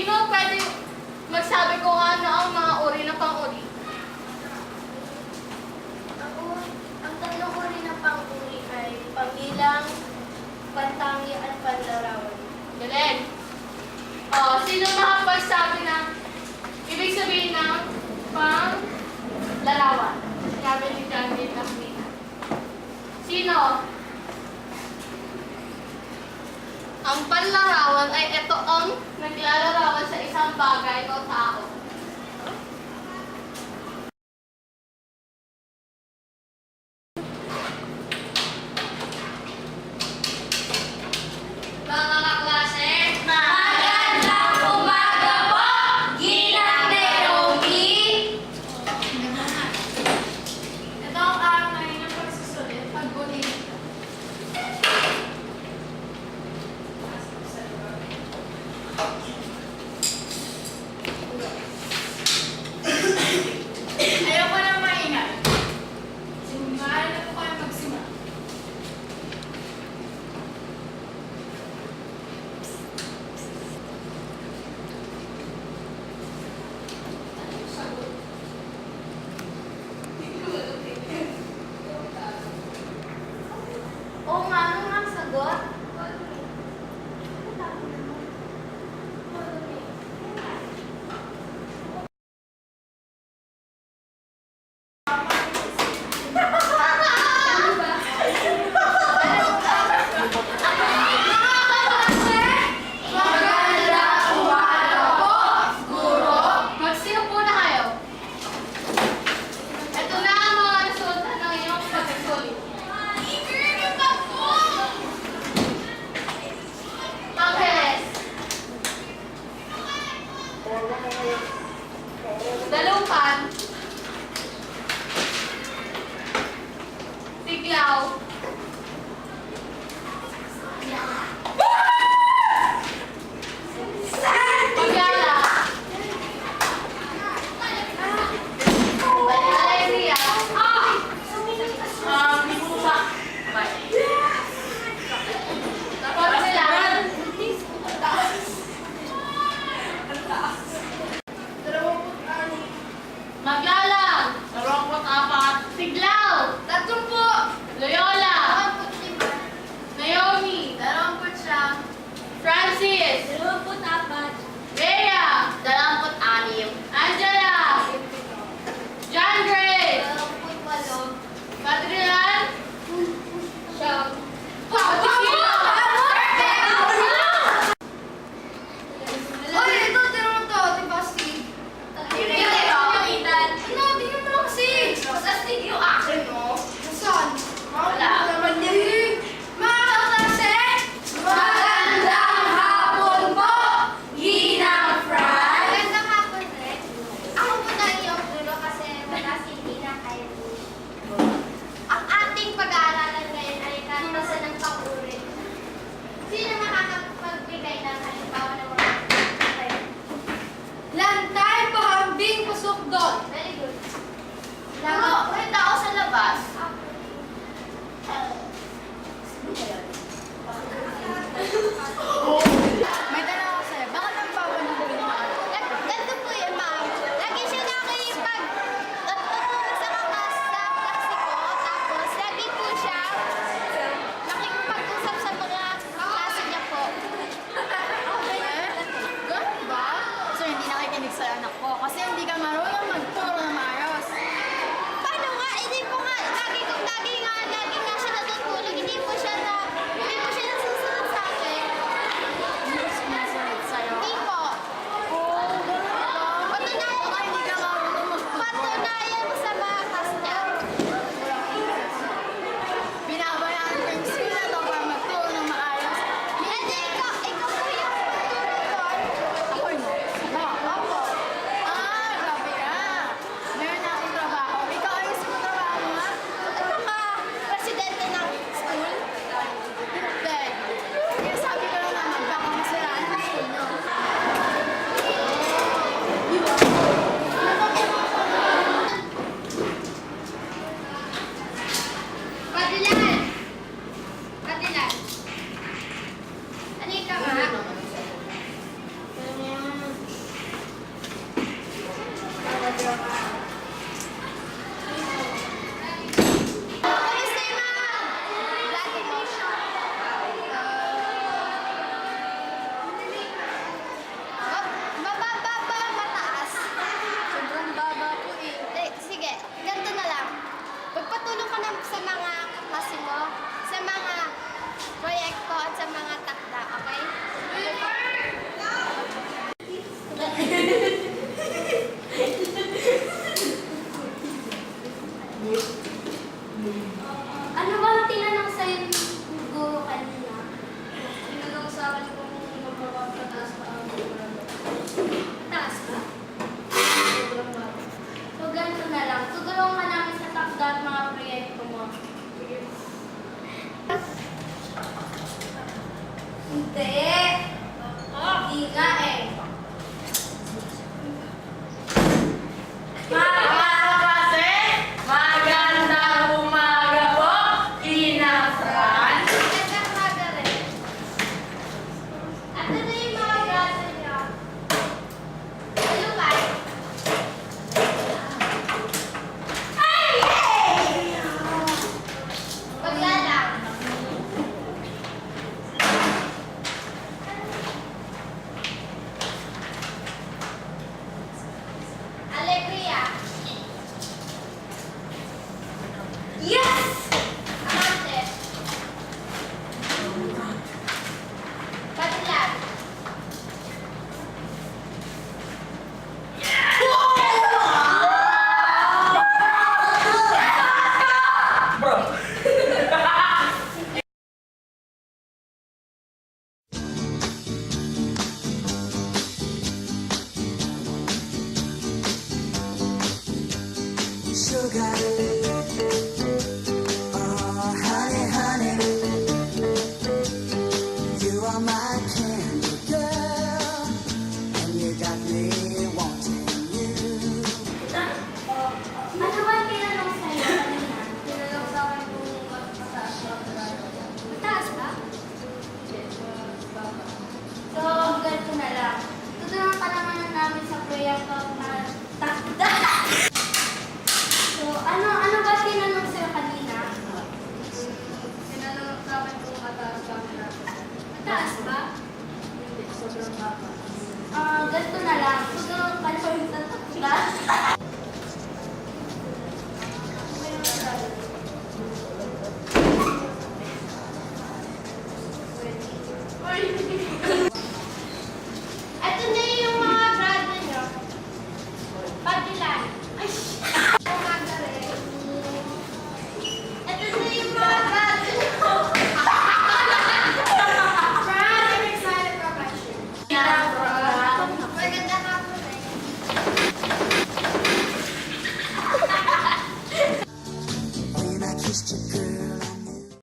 Sino pwede magsabi kung ano ang mga uri ng pang-uri? Ang tatlong uri ng pang-uri ay pambilang, pantangi at panlarawan. Galing. Sino makapagsabi ng ibig sabihin ng pang-larawan? Sabi ni Janvin Lakmina. Sino? Ang panlarawan ay ito ang naglalarawan sa isang bagay o tao. Mga kaklase, Magandang umaga po, Ginang Naomi! ito ang araw ngayon ng pagsusulit at ulit. Ayoko na maingay. Simbahan na po kayo magsimula. Oo nga, ano nga ang sagot? Magandang umaga po, guro. Magsiyo po na kayo. Ito na ang mga resulta ng iyong pagsusulit. Hindi. Hindi nga eh. Magandang umaga po, Ina Fran. Magandang umaga rin. At ito yung mga grasa niyo. Hello, guys. Ay! Hey! Paglalang. Alegria. Yes! Amante. Patilan. Sugar, oh honey, honey, you are my candy girl, and you got me wanting you. Ano ba tinanong sa'yo kanina? Tinanong sa akin kung mataas ba? Mataas ba? So, ganito na lang. Tutulungan pa naman namin sa proyekto na takda. So, ano ba tinanong sa'yo kanina? Tinanong sa akin kung mataas ba ang grasa. Mataas ba? Hindi, sobrang baba. Ganito na lang. Tutulungan pa namin sa takda. Uy!